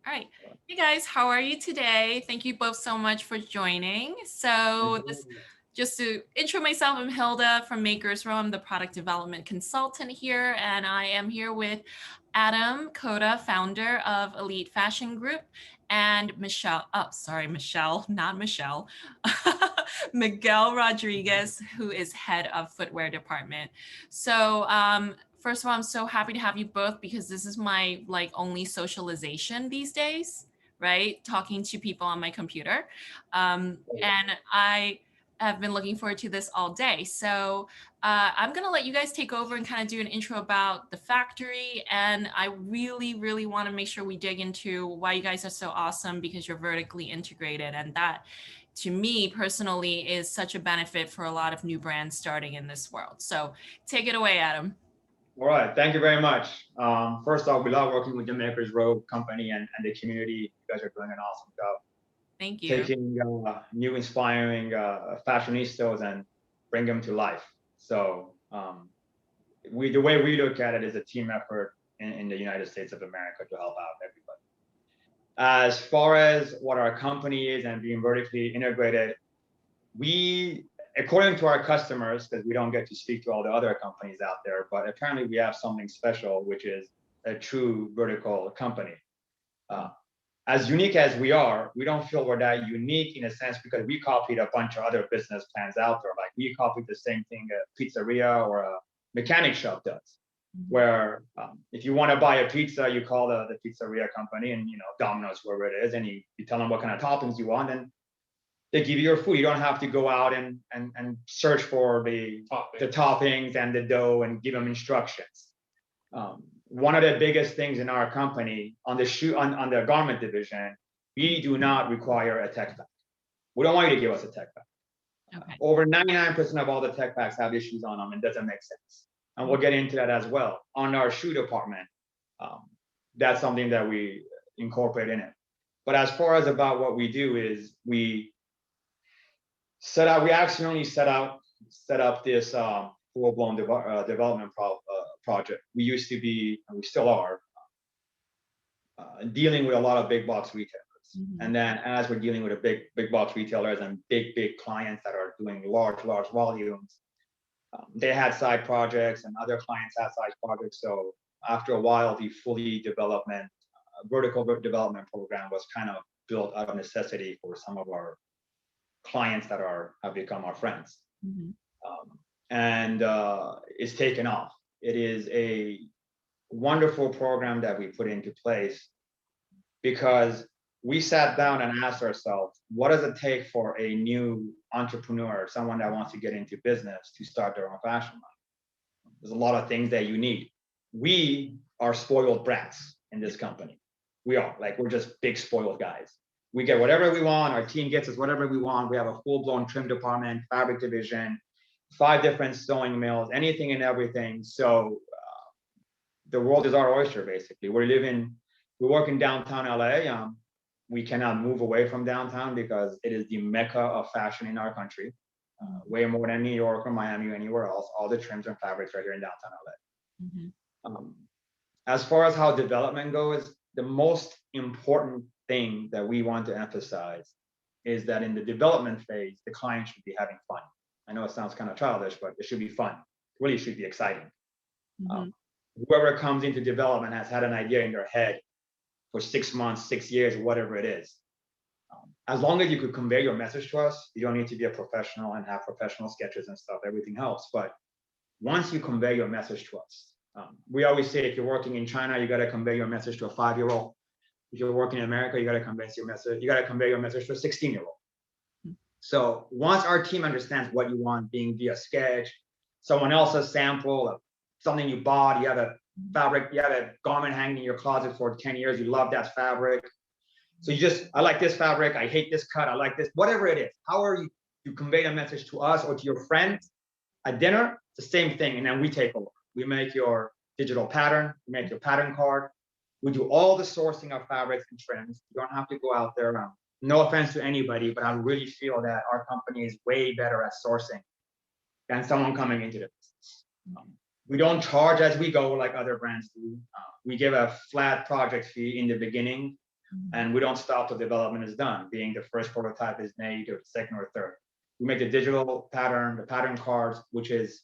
All right. Hey guys, how are you today? Thank you both so much for joining. So just to intro myself, I'm Hilda from Makers Row. I'm the Product Development Consultant here, and I am here with Adam Koda, founder of Elite Fashion Group, and Michelle, not Michelle, Miguel Rodriguez, who is head of footwear department. So first of all, I'm so happy to have you both because this is my only socialization these days, right? Talking to people on my computer. And I have been looking forward to this all day. So I'm going to let you guys take over and kind of do an intro about the factory. And I really, really want to make sure we dig into why you guys are so awesome because you're vertically integrated. And that, to me personally, is such a benefit for a lot of new brands starting in this world. So take it away, Adam. All right, thank you very much. First off, we love working with the Makers Row company and the community. You guys are doing an awesome job. Thank you. Taking new, inspiring fashionistas and bring them to life. So the way we look at it is a team effort in the United States of America to help out everybody. As far as what our company is and being vertically integrated, we, according to our customers, because we don't get to speak to all the other companies out there, but apparently we have something special, which is a true vertical company. As unique as we are, we don't feel we're that unique in a sense because we copied a bunch of other business plans out there. Like we copied the same thing a pizzeria or a mechanic shop does, where if you want to buy a pizza, you call the pizzeria company and, Domino's, wherever it is, and you tell them what kind of toppings you want, and they give you your food. You don't have to go out and search for the toppings and the dough and give them instructions. One of the biggest things in our company on the garment division, we do not require a tech pack. We don't want you to give us a tech pack. Okay. Over 99% of all the tech packs have issues on them and doesn't make sense. And we'll get into that as well. On our shoe department, that's something that we incorporate in it. But as far as about what we do is we accidentally set up this full-blown development project. We used to be, and we still are, dealing with a lot of big box retailers. Mm-hmm. And then as we're dealing with a big box retailers and big clients that are doing large volumes, they had side projects and other clients had side projects. So after a while, the vertical development program was kind of built out of necessity for some of our clients that have become our friends. Mm-hmm. And it's taken off. It is a wonderful program that we put into place because we sat down and asked ourselves, what does it take for a new entrepreneur, someone that wants to get into business, to start their own fashion line? There's a lot of things that you need. We are spoiled brats in this company. We're just big spoiled guys. We get whatever we want. Our team gets us whatever we want. We have a full-blown trim department, fabric division, 5 different sewing mills, anything and everything. So the world is our oyster, basically. We work in downtown LA. We cannot move away from downtown because it is the mecca of fashion in our country, way more than New York or Miami or anywhere else. All the trims and fabrics right here in downtown LA. Mm-hmm. As far as how development goes, the most important thing that we want to emphasize is that in the development phase, the client should be having fun. I know it sounds kind of childish, but it should be fun. It really should be exciting. Mm-hmm. Whoever comes into development has had an idea in their head for 6 months, 6 years, whatever it is. As long as you could convey your message to us, you don't need to be a professional and have professional sketches and stuff, everything helps. But once you convey your message to us, we always say if you're working in China, you got to convey your message to a 5-year-old. If you're working in America, you got to convey your message to a 16-year-old. So once our team understands what you want, being via sketch, someone else's sample of something you bought, you have a fabric, you have a garment hanging in your closet for 10 years, you love that fabric. So I like this fabric, I hate this cut, I like this, whatever it is. However you convey a message to us or to your friends at dinner, it's the same thing, and then we take over. We make your digital pattern, we make your pattern card, we do all the sourcing of fabrics and trims. You don't have to go out there. No offense to anybody, but I really feel that our company is way better at sourcing than someone coming into the business. We don't charge as we go like other brands do. We give a flat project fee in the beginning And we don't stop till development is done, being the first prototype is made, or the second or third. We make the digital pattern, the pattern cards, which is,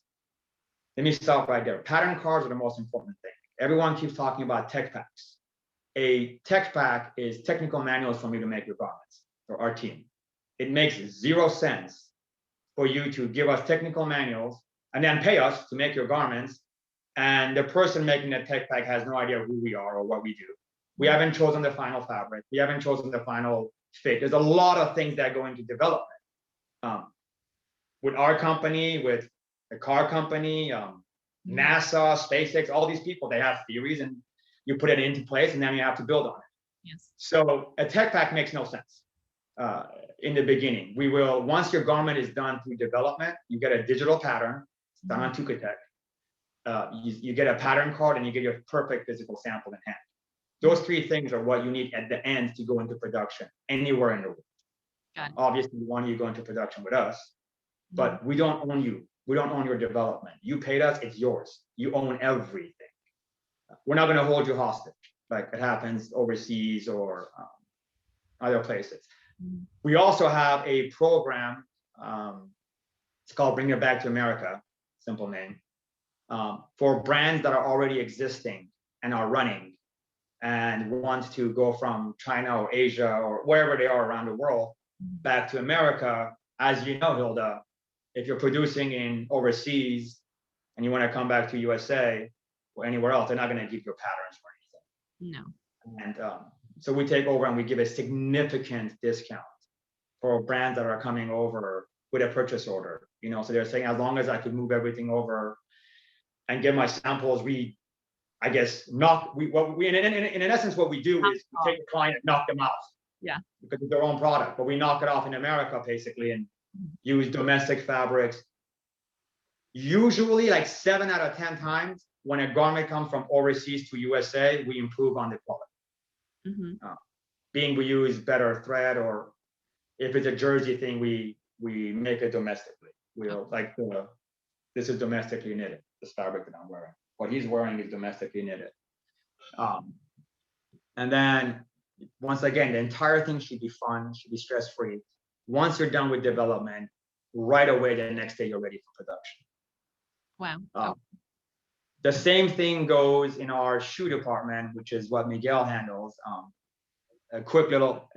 let me stop right there. Pattern cards are the most important thing. Everyone keeps talking about tech packs. A tech pack is technical manuals for me to make your garments, for our team. It makes 0 sense for you to give us technical manuals and then pay us to make your garments. And the person making the tech pack has no idea who we are or what we do. We haven't chosen the final fabric. We haven't chosen the final fit. There's a lot of things that go into development. With our company, with the car company, NASA, SpaceX, all these people, they have theories and you put it into place and then you have to build on it. Yes. So a tech pack makes no sense in the beginning. We will, once your garment is done through development, you get a digital pattern, it's done on Tukatech. You get a pattern card and you get your perfect physical sample in hand. Those 3 things are what you need at the end to go into production anywhere in the world. Obviously, we want you to go into production with us, but we don't own you. We don't own your development. You paid us, it's yours. You own everything. We're not going to hold you hostage like it happens overseas or other places. We also have a program, it's called Bring It Back to America, simple name, for brands that are already existing and are running and want to go from China or Asia or wherever they are around the world back to America. As you know, Hilda, if you're producing in overseas and you want to come back to USA or anywhere else, they're not going to give you patterns or anything. No. And so we take over and we give a significant discount for brands that are coming over with a purchase order. You know, so they're saying, as long as I could move everything over and get my samples, in essence, what we do is we take the client and knock them off. Yeah. Because it's their own product, but we knock it off in America basically and use domestic fabrics. Usually like 7 out of 10 times when a garment comes from overseas to USA, we improve on the quality. Being we use better thread, or if it's a jersey thing, we make it domestically. We'll like this is domestically knitted, this fabric that I'm wearing. What he's wearing is domestically knitted. And then once again, the entire thing should be fun, should be stress-free. Once you're done with development, right away, the next day you're ready for production. Wow. The same thing goes in our shoe department, which is what Miguel handles. A quick little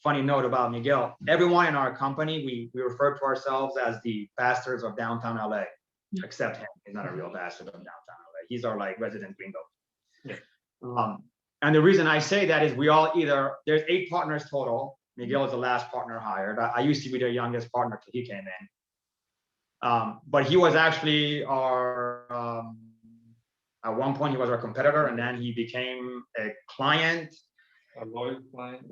funny note about Miguel. Everyone in our company, we refer to ourselves as the bastards of downtown LA, except him. He's not a real bastard of downtown LA. He's our like resident gringo. Yeah. And the reason I say that is there's 8 partners total. Miguel is the last partner hired. I used to be the youngest partner till he came in. But he was actually at one point he was our competitor, and then he became a client. A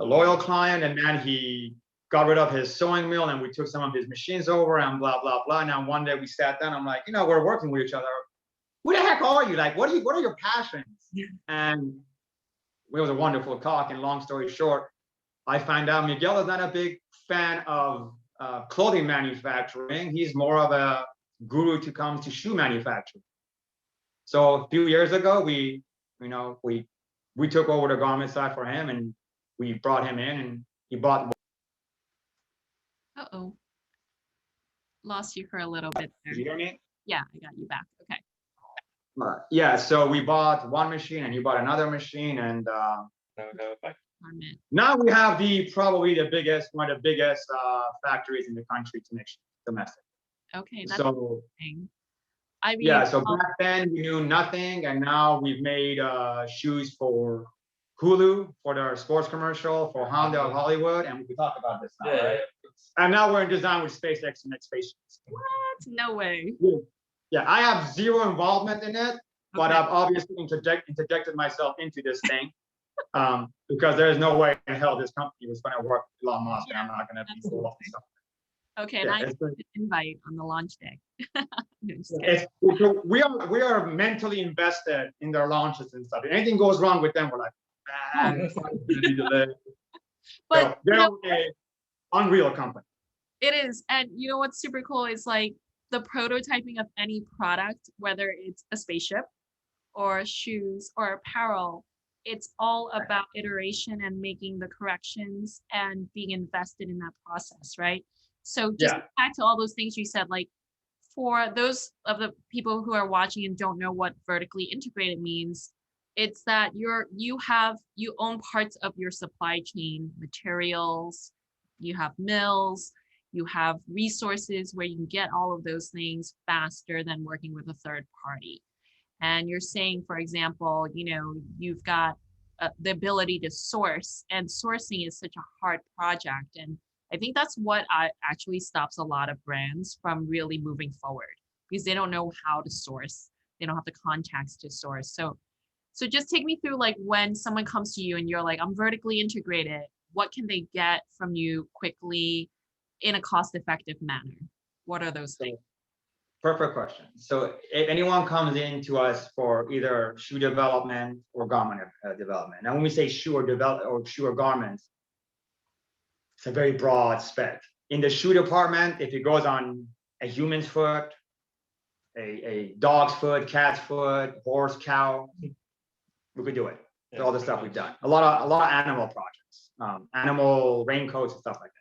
loyal client, and then he got rid of his sewing mill and we took some of his machines over and blah, blah, blah. Now one day we sat down, I'm like, we're working with each other. Who the heck are you? Like, what are your passions? And it was a wonderful talk, and long story short, I find out Miguel is not a big fan of clothing manufacturing. He's more of a guru to come to shoe manufacturing. So a few years ago, we took over the garment side for him, and we brought him in, and he bought. Lost you for a little bit there. Did you hear me? Yeah, I got you back. Okay. Yeah, so we bought one machine, and he bought another machine, and now we have one of the biggest factories in the country to make domestic. Okay, that's so interesting. So back then we knew nothing, and now we've made shoes for Hulu, for their sports commercial, for Honda of Hollywood, and we can talk about this now, right? And now we're in design with SpaceX and spaceships. What? No way. Yeah, I have zero involvement in it, but I've obviously interjected myself into this thing because there's no way in hell this company was going to work with Elon Musk, and I'm not going to be involved in something. Okay, and I get an invite on the launch day. We are mentally invested in their launches and stuff. If anything goes wrong with them, we're like, but they're an unreal company. It is, and you know what's super cool is like the prototyping of any product, whether it's a spaceship or shoes or apparel, it's all about iteration and making the corrections and being invested in that process, right? So just Yeah. back to all those things you said, like for those of the people who are watching and don't know what vertically integrated means, it's that you own parts of your supply chain, materials, you have mills, you have resources where you can get all of those things faster than working with a third party. And you're saying, for example, you've got the ability to source, and sourcing is such a hard project. And I think that's what actually stops a lot of brands from really moving forward, because they don't know how to source. They don't have the contacts to source. So just take me through, like, when someone comes to you and you're like, I'm vertically integrated, what can they get from you quickly in a cost-effective manner? What are those things? Perfect question. So if anyone comes in to us for either shoe development or garment development, now when we say shoe or garments, it's a very broad spec. In the shoe department, if it goes on a human's foot, a dog's foot, cat's foot, horse, cow, we could do it. Yeah, all the stuff we've done. A lot of animal projects, animal raincoats and stuff like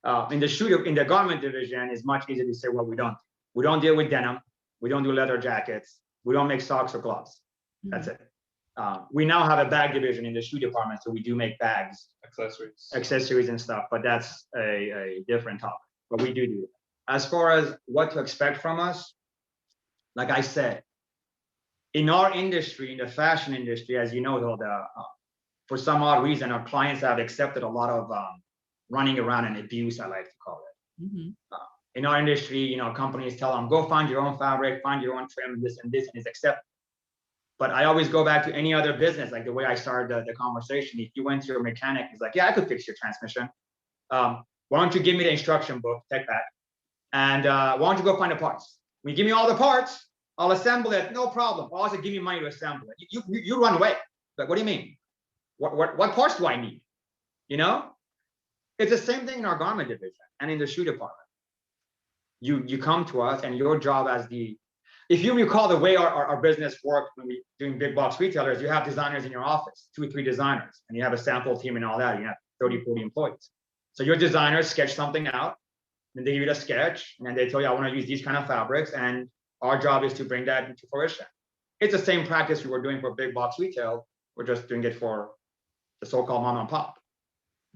that. In the garment division, it's much easier to say what we don't do. We don't deal with denim. We don't do leather jackets. We don't make socks or gloves. That's it. We now have a bag division in the shoe department, so we do make bags, accessories and stuff, but that's a different topic. But we do it. As far as what to expect from us, like I said, in our industry, in the fashion industry, as you know, Hilda, for some odd reason, our clients have accepted a lot of running around and abuse, I like to call it. In our industry, companies tell them, go find your own fabric, find your own trim, this and is accepted. But I always go back to any other business, like the way I started the conversation. If you went to your mechanic, he's like, yeah, I could fix your transmission. Why don't you give me the instruction book, take that, and why don't you go find the parts? When you give me all the parts, I'll assemble it, no problem. I'll also give you money to assemble it. You run away. But what do you mean? What parts do I need? It's the same thing in our garment division and in the shoe department. You come to us, and your job if you recall the way our business worked when we doing big box retailers, you have designers in your office, 2 or 3 designers, and you have a sample team and all that. You have 30, 40 employees. So your designers sketch something out, and they give you the sketch, and then they tell you, I want to use these kind of fabrics, and our job is to bring that into fruition. It's the same practice we were doing for big box retail. We're just doing it for the so-called mom and pop.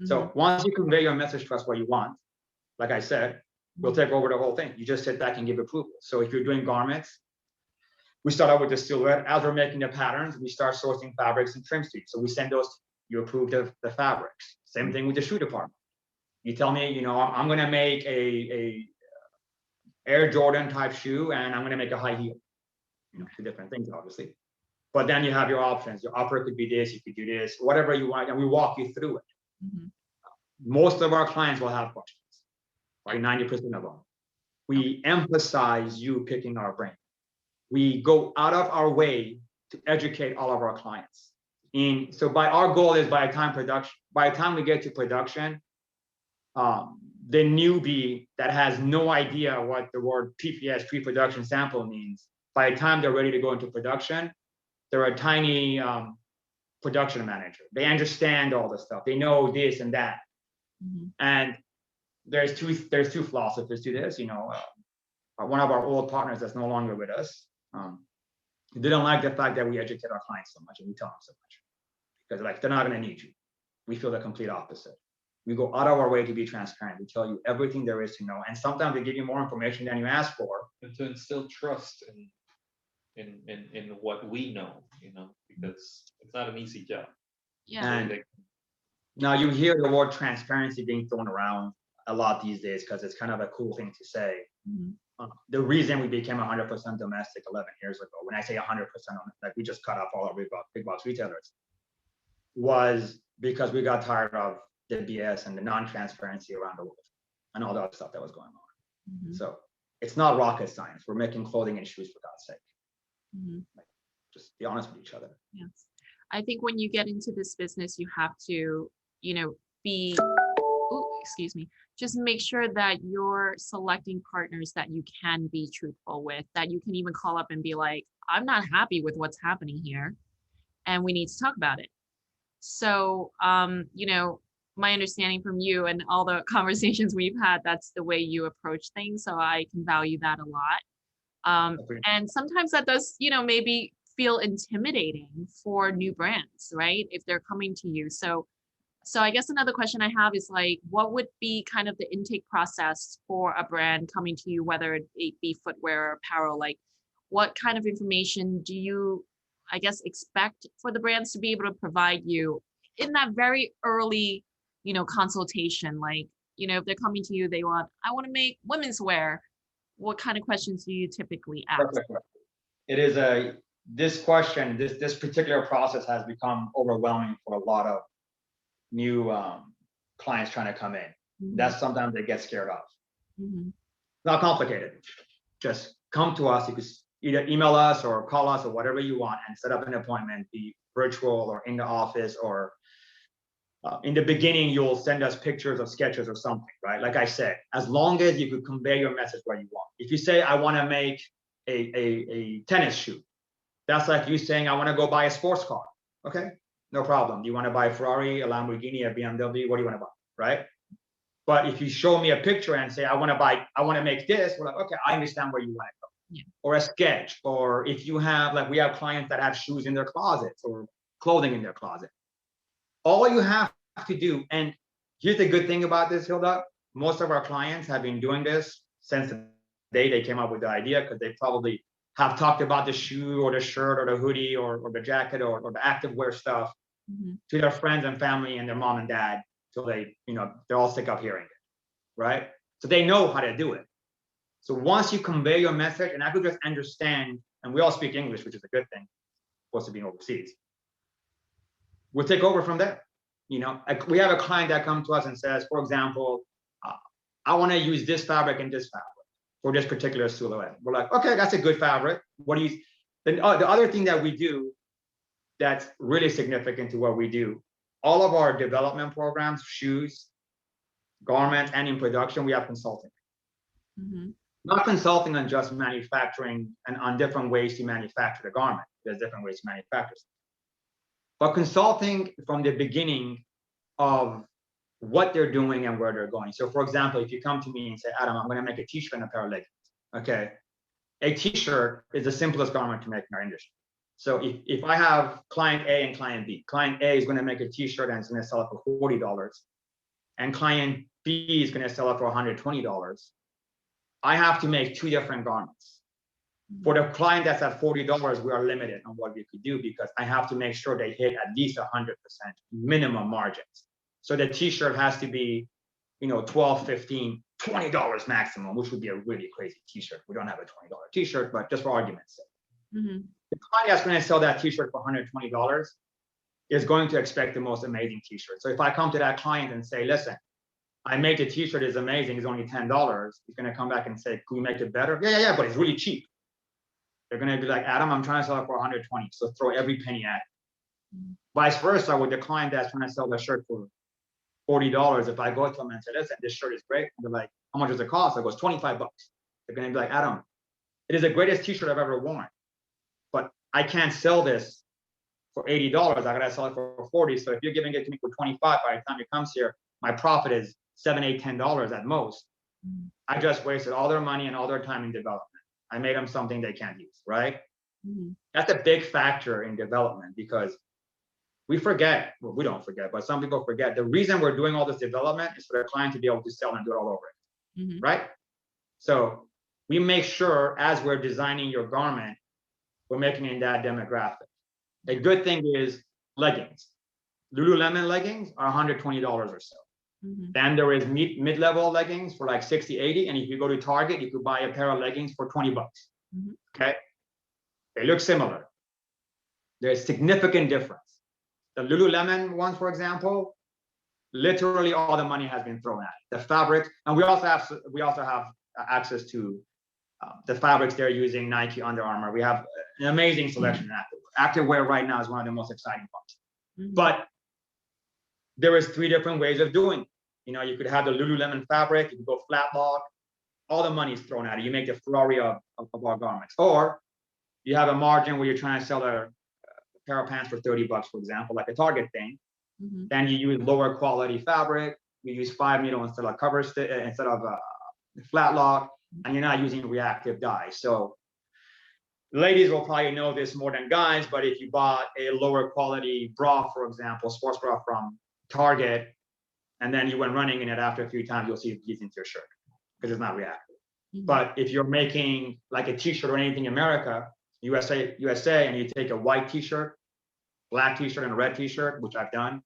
So once you convey your message to us what you want, like I said, we'll take over the whole thing. You just sit back and give approval. So if you're doing garments, we start out with the silhouette. As we're making the patterns, we start sourcing fabrics and trims to you. So we send those, you approve the fabrics. Same thing with the shoe department. You tell me, I'm going to make a Air Jordan type shoe, and I'm going to make a high heel. 2 different things, obviously. But then you have your options. Your upper could be this, you could do this, whatever you want, and we walk you through it. Most of our clients will have questions, like 90% of them. We emphasize you picking our brain. We go out of our way to educate all of our clients. So our goal is by the time we get to production, the newbie that has no idea what the word PPS, pre-production sample, means, by the time they're ready to go into production, they're a tiny production manager. They understand all the stuff. They know this and that. And there's two philosophies to this. One of our old partners that's no longer with us, they don't like the fact that we educate our clients so much and we tell them so much, because they're not going to need you. We feel the complete opposite. We go out of our way to be transparent. We tell you everything there is to know, and sometimes we give you more information than you ask for, and to instill trust in what we know, because it's not an easy job. Yeah. And now you hear the word transparency being thrown around a lot these days because it's kind of a cool thing to say. The reason we became 100% domestic 11 years ago, when I say 100%, like we just cut off all our big box retailers, was because we got tired of the BS and the non-transparency around the world and all the other stuff that was going on. So it's not rocket science. We're making clothing and shoes, for God's sake. Just be honest with each other. Yes. I think when you get into this business, you have to, just make sure that you're selecting partners that you can be truthful with, that you can even call up and be like, I'm not happy with what's happening here. and we need to talk about it. So, you know, my understanding from you and all the conversations we've had, that's the way you approach things. So I can value that a lot. Agreed. And sometimes that does, you know, maybe feel intimidating for new brands, right? If they're coming to you. So I guess another question I have is like, what would be kind of the intake process for a brand coming to you, whether it be footwear or apparel? Like, what kind of information do you, I guess, expect for the brands to be able to provide you in that very early, you know, consultation? Like, you know, if they're coming to you, they want, I want to make women's wear. What kind of questions do you typically ask? Perfect. It is this question, this particular process has become overwhelming for a lot of new clients trying to come in. Mhm. That's sometimes they get scared of. Mhm. Not complicated. Just come to us. You could either email us or call us or whatever you want and set up an appointment, be virtual or in the office, or in the beginning, you'll send us pictures of sketches or something, right? Like I said, as long as you could convey your message where you want. If you say, I want to make a tennis shoe, that's like you saying, I want to go buy a sports car. Okay, no problem. Do you want to buy a Ferrari, a Lamborghini, a BMW? What do you want to buy, right? But if you show me a picture and say, I want to make this, we're like, okay, I understand where you want to go. Yeah. Or a sketch, or if you have, like we have clients that have shoes in their closets or clothing in their closet. All you have to do, and here's the good thing about this, Hilda, most of our clients have been doing this since the day they came up with the idea, because they probably have talked about the shoe or the shirt or the hoodie or the jacket or the activewear stuff Mhm. to their friends and family and their mom and dad till they, they're all sick of hearing it, right? So they know how to do it. So once you convey your message, and I could just understand, and we all speak English, which is a good thing, supposed to be overseas, we'll take over from there. We have a client that comes to us and says, for example, I want to use this fabric and this fabric for this particular silhouette. We're like, okay, that's a good fabric. What do you? Then the other thing that we do that's really significant to what we do, all of our development programs, shoes, garments, and in production, we have consulting. Mhm. Not consulting on just manufacturing and on different ways to manufacture the garment. There's different ways to manufacture, but consulting from the beginning of what they're doing and where they're going. So for example, if you come to me and say, Adam, I'm going to make a t-shirt and a pair of leggings. Okay. A t-shirt is the simplest garment to make in our industry. So if I have client A and client B, client A is going to make a t-shirt and it's going to sell it for $40, and client B is going to sell it for $120. I have to make two different garments. For the client that's at $40, we are limited on what we could do because I have to make sure they hit at least 100% minimum margins. So the t-shirt has to be, $12, $15, $20 maximum, which would be a really crazy t-shirt. We don't have a $20 t-shirt, but just for argument's sake. Mm-hmm. The client that's going to sell that t-shirt for $120 is going to expect the most amazing t-shirt. So if I come to that client and say, listen, I made the t-shirt is amazing, it's only $10, he's going to come back and say, can we make it better? Yeah, but it's really cheap. They're going to be like, Adam, I'm trying to sell it for $120, so throw every penny at it. Mm-hmm. Vice versa, with the client that's trying to sell the shirt for $40, if I go to them and say, listen, this shirt is great, and they're like, how much does it cost? I goes, $25. They're going to be like, Adam, it is the greatest t-shirt I've ever worn, but I can't sell this for $80. I got to sell it for $40. So if you're giving it to me for $25, by the time it comes here, my profit is $7, $8, $10 at most. Mm-hmm. I just wasted all their money and all their time in development. I made them something they can't use, right? Mm-hmm. That's a big factor in development because we forget, well, we don't forget, but some people forget. The reason we're doing all this development is for the client to be able to sell and do it all over it, mm-hmm. right? So we make sure as we're designing your garment, we're making it in that demographic. A good thing is leggings. Lululemon leggings are $120 or so. Mm-hmm. Then there is mid-level leggings for like 60, 80. And if you go to Target, you could buy a pair of leggings for $20. Mm-hmm. Okay. They look similar. There's significant difference. The Lululemon ones, for example, literally all the money has been thrown at it. The fabric, and we also have access to the fabrics they're using, Nike, Under Armour. We have an amazing selection in activewear. Activewear right now is one of the most exciting parts. Mm-hmm. But there is 3 different ways of doing it. You could have the Lululemon fabric, you could go flat lock, all the money is thrown at it. You make the Ferrari of our garments. Or you have a margin where you're trying to sell a pair of pants for 30 bucks, for example, like a Target thing. Mm-hmm. Then you use lower quality fabric. You use 5 needle instead of instead of flat lock, and you're not using reactive dye. So ladies will probably know this more than guys, but if you bought a lower quality bra, for example, sports bra from Target, and then you went running in it after a few times, you'll see it bleeds into your shirt because it's not reactive. Mm-hmm. But if you're making like a t-shirt or anything in America, USA, and you take a white t-shirt, black t-shirt, and a red t-shirt, which I've done,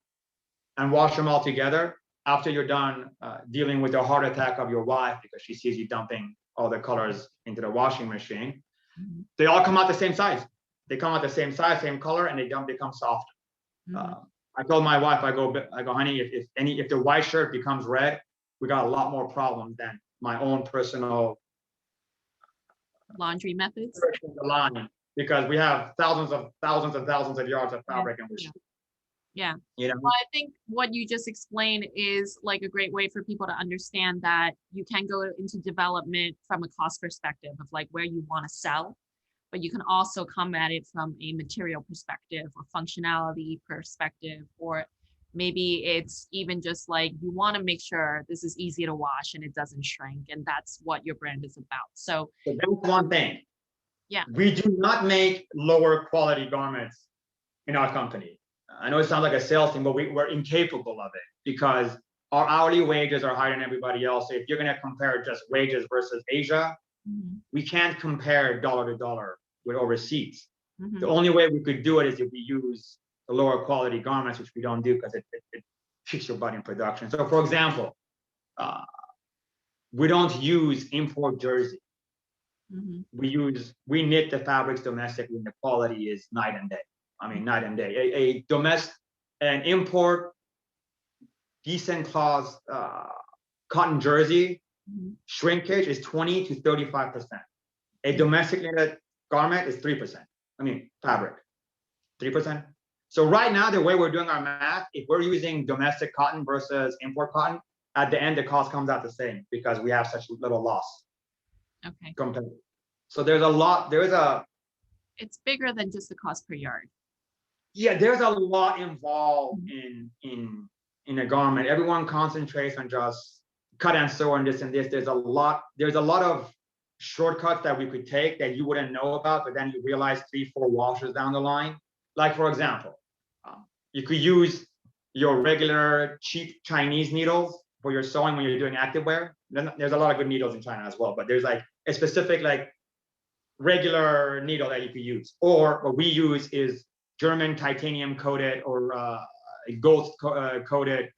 and wash them all together, after you're done dealing with the heart attack of your wife because she sees you dumping all the colors into the washing machine, Mm-hmm. they all come out the same size. They come out the same size, same color, and they don't become soft. Mm-hmm. I told my wife, I go, honey, if the white shirt becomes red, we got a lot more problems than my own personal Laundry methods. line, because we have thousands of yards of fabric, and we're Yeah. you know. Well, I think what you just explained is like a great way for people to understand that you can go into development from a cost perspective of like where you want to sell, but you can also come at it from a material perspective or functionality perspective, or maybe it's even just like you want to make sure this is easy to wash and it doesn't shrink, and that's what your brand is about. So that's one thing. Yeah. We do not make lower quality garments in our company. I know it sounds like a sales thing, but we're incapable of it because our hourly wages are higher than everybody else. So if you're going to compare just wages versus Asia, Mm-hmm. we can't compare dollar to dollar with overseas. Mm-hmm. The only way we could do it is if we use the lower quality garments, which we don't do because it kicks your butt in production. So for example, we don't use import jersey. Mm-hmm. We knit the fabrics domestically, and the quality is night and day. I mean, night and day. An import decent cloth cotton jersey Mm-hmm. shrinkage is 20 to 35%. A domestic knitted garment is 3%. I mean, fabric, 3%. So right now, the way we're doing our math, if we're using domestic cotton versus import cotton, at the end, the cost comes out the same because we have such little loss. Okay. Compared. So there's a lot, It's bigger than just the cost per yard. Yeah, there's a lot involved in a garment. Everyone concentrates on just cut and sew and this and this. There's a lot of shortcuts that we could take that you wouldn't know about, but then you realize 3-4 washes down the line. Like for example, you could use your regular cheap Chinese needles for your sewing when you're doing activewear. Then there's a lot of good needles in China as well, but there's like a specific like regular needle that you could use. Or what we use is German titanium coated or gold coated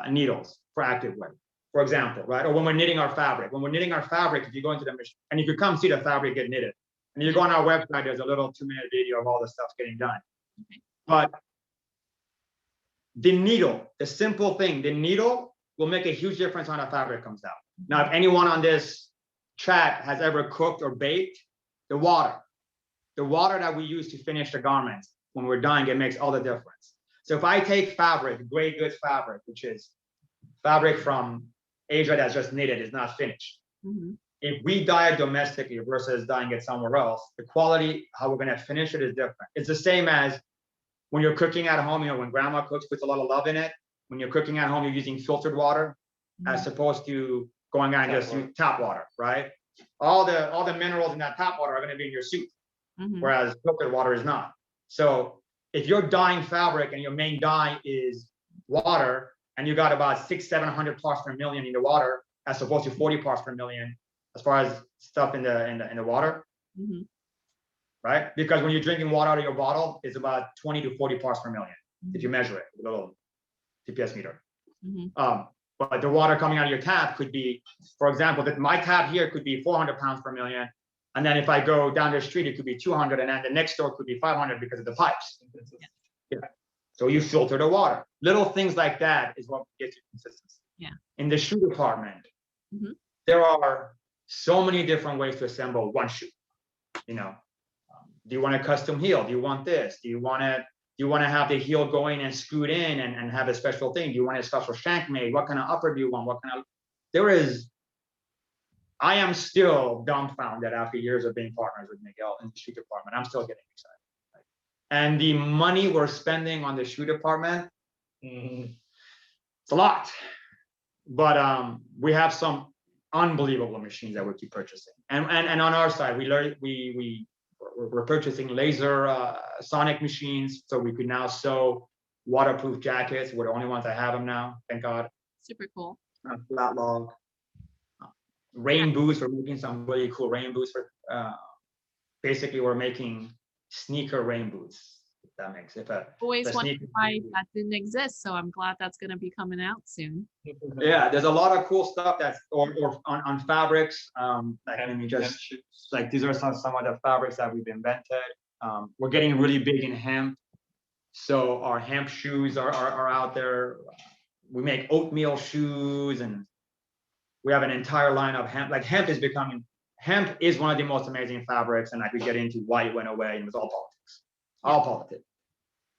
needles for activewear, for example, right? Or when we're knitting our fabric. When we're knitting our fabric, if you go into the machine, and you could come see the fabric get knitted. And you go on our website, there's a little 2-minute video of all the stuff getting done. Okay. But the needle, the simple thing, the needle will make a huge difference when a fabric comes out. Now, if anyone on this chat has ever cooked or baked, the water that we use to finish the garments, when we're dyeing, it makes all the difference. So if I take fabric, gray goods fabric, which is fabric from Asia that's just knitted, is not finished. Mm-hmm. If we dye it domestically versus dyeing it somewhere else, the quality, how we're going to finish it is different. It's the same as when you're cooking at home, when grandma cooks, puts a lot of love in it. When you're cooking at home, you're using filtered water as opposed to going out and just use tap water, right? All the minerals in that tap water are going to be in your soup, whereas filtered water is not. So if you're dyeing fabric and your main dye is water, and you got about 600-700 parts per million in the water, as opposed to 40 parts per million as far as stuff in the water, right? Because when you're drinking water out of your bottle, it's about 20 to 40 parts per million if you measure it with a little TPS meter. But the water coming out of your tap could be, for example, that my tap here could be 400 pounds per million. And then if I go down the street, it could be 200, and then the next door could be 500 because of the pipes. Yeah. So you filter the water. Little things like that is what gets you consistency. Yeah. In the shoe department, there are so many different ways to assemble one shoe. You know, do you want a custom heel? Do you want this? Do you want to have the heel going and screwed in and have a special thing? Do you want a special shank made? What kind of upper do you want? I am still dumbfounded after years of being partners with Miguel in the shoe department. I'm still getting excited. And the money we're spending on the shoe department, it's a lot. But we have some unbelievable machines that we keep purchasing. And on our side, we're purchasing laser sonic machines, so we could now sew waterproof jackets. We're the only ones that have them now, thank God. Super cool. Flat log. Rain boots, we're making some really cool rain boots for basically we're making sneaker rain boots, if that makes it. Always wondered why that didn't exist, so I'm glad that's going to be coming out soon. Yeah, there's a lot of cool stuff that's or on fabrics. Like let me just like these are some of the fabrics that we've invented. We're getting really big in hemp, so our hemp shoes are out there. We make oatmeal shoes, and we have an entire line of hemp. Like hemp is one of the most amazing fabrics, and I could get into why it went away, and it was all politics.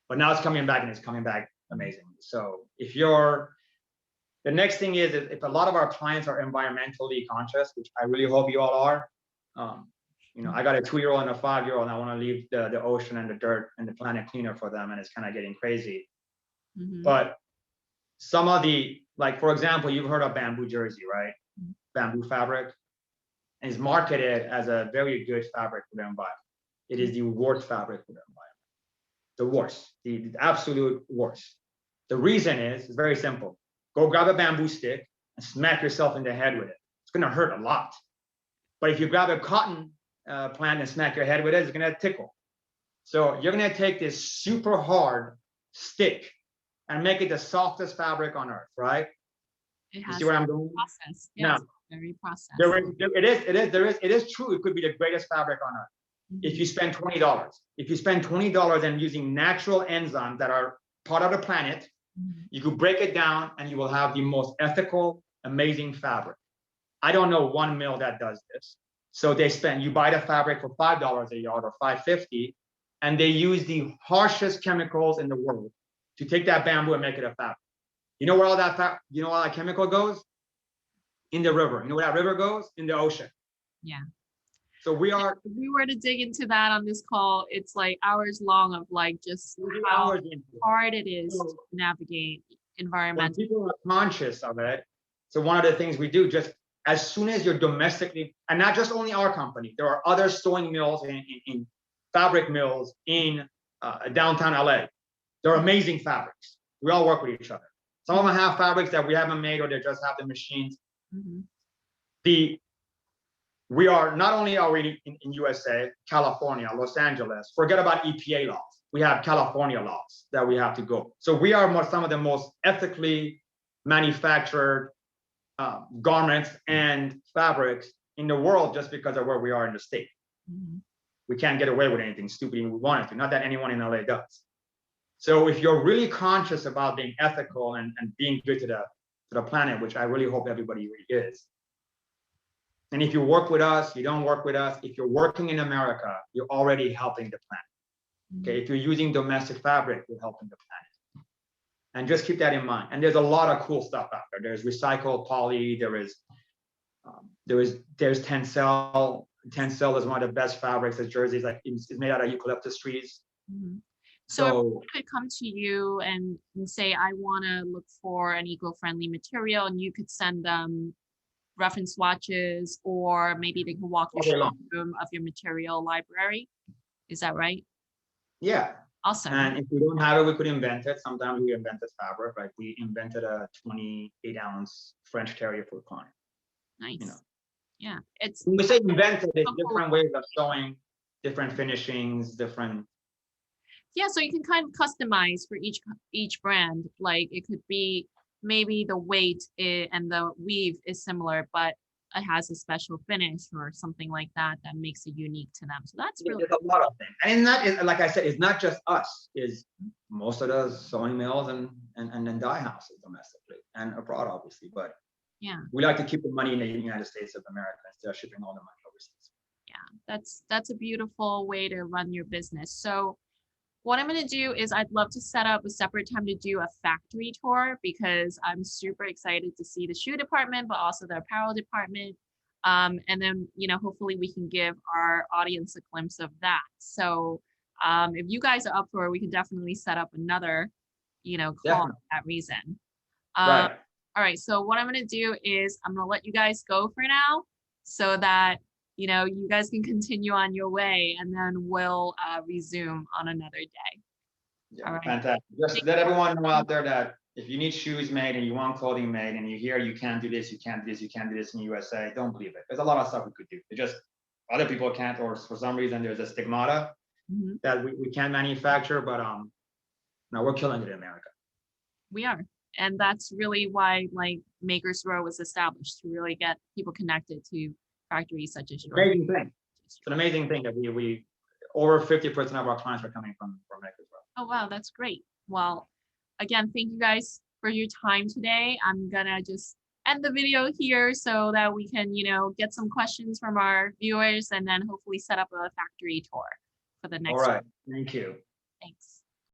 But now it's coming back, and it's coming back amazing. So the next thing is if a lot of our clients are environmentally conscious, which I really hope you all are. I got a 2-year-old and a 5-year-old, and I want to leave the ocean and the dirt and the planet cleaner for them, and it's kind of getting crazy. But some of the, like for example, you've heard of bamboo jersey, right? Bamboo fabric is marketed as a very good fabric for the environment. It is the worst fabric for the environment. The worst, the absolute worst. The reason is very simple. Go grab a bamboo stick and smack yourself in the head with it. It's going to hurt a lot. But if you grab a cotton plant and smack your head with it, it's going to tickle. So you're going to take this super hard stick and make it the softest fabric on earth, right? It has you see what I'm doing? Process. Yeah, Now, very processed. It is true. It could be the greatest fabric on earth. If you spend $20 and using natural enzymes that are part of the planet, you could break it down and you will have the most ethical, amazing fabric. I don't know one mill that does this. So you buy the fabric for $5 a yard or $5.50, and they use the harshest chemicals in the world to take that bamboo and make it a fabric. You know where all that chemical goes? In the river. You know where that river goes? In the ocean. Yeah. So if we were to dig into that on this call, it's like hours long of like just how hard it is to navigate environmental. When people are conscious of it, so one of the things we do, just as soon as you're domestically, and not just only our company, there are other sewing mills in fabric mills in downtown LA. They're amazing fabrics. We all work with each other. Some of them have fabrics that we haven't made, or they just have the machines. We are not only are we in USA, California, Los Angeles. Forget about EPA laws. We have California laws that we have to go. So we are some of the most ethically manufactured garments and fabrics in the world, just because of where we are in the state. We can't get away with anything stupid if we wanted to. Not that anyone in LA does. So if you're really conscious about being ethical and being good to the planet, which I really hope everybody really is. And if you work with us, you don't work with us. If you're working in America, you're already helping the planet. Okay, if you're using domestic fabric, you're helping the planet. And just keep that in mind. And there's a lot of cool stuff out there. There's recycled poly. There's Tencel. Tencel is one of the best fabrics. As jerseys, like it's made out of eucalyptus trees. So if I could come to you and say, I want to look for an eco-friendly material, and you could send them reference swatches, or maybe they can walk you through of your material library. Is that right? Yeah. Awesome. And if we don't have it, we could invent it. Sometimes we invented fabric. Like we invented a 28-ounce French Terrier for a client. Nice. Yeah. When we say invented, it's different ways of showing, different finishings, different. Yeah, so you can kind of customize for each brand. Like it could be maybe the weight and the weave is similar, but it has a special finish or something like that that makes it unique to them. So that's really there's a lot of things. And that is, like I said, it's not just us. Is most of the sewing mills and then dye houses domestically and abroad, obviously. But yeah, we like to keep the money in the United States of America instead of shipping all the money overseas. Yeah, that's a beautiful way to run your business. So what I'm going to do is I'd love to set up a separate time to do a factory tour, because I'm super excited to see the shoe department, but also the apparel department. And then, hopefully we can give our audience a glimpse of that. So If you guys are up for it, we can definitely set up another, call Definitely. for that reason. Right. All right. So what I'm going to do is I'm going to let you guys go for now so that, you guys can continue on your way, and then we'll resume on another day. Yeah, All right. fantastic. Just let everyone know out there that if you need shoes made and you want clothing made and you hear you can't do this, you can't do this, you can't do this in the USA, don't believe it. There's a lot of stuff we could do. It just other people can't, or for some reason there's a stigmata that we can't manufacture, but no, we're killing it in America. We are. And that's really why Makers Row was established, to really get people connected to factories such as yours. Amazing thing. It's an amazing thing that we over 50% of our clients are coming from Makers Row. Oh, wow, that's great. Well, again, thank you guys for your time today. I'm gonna just end the video here so that we can, get some questions from our viewers, and then hopefully set up a factory tour for the next. All right. Thank you. Thanks.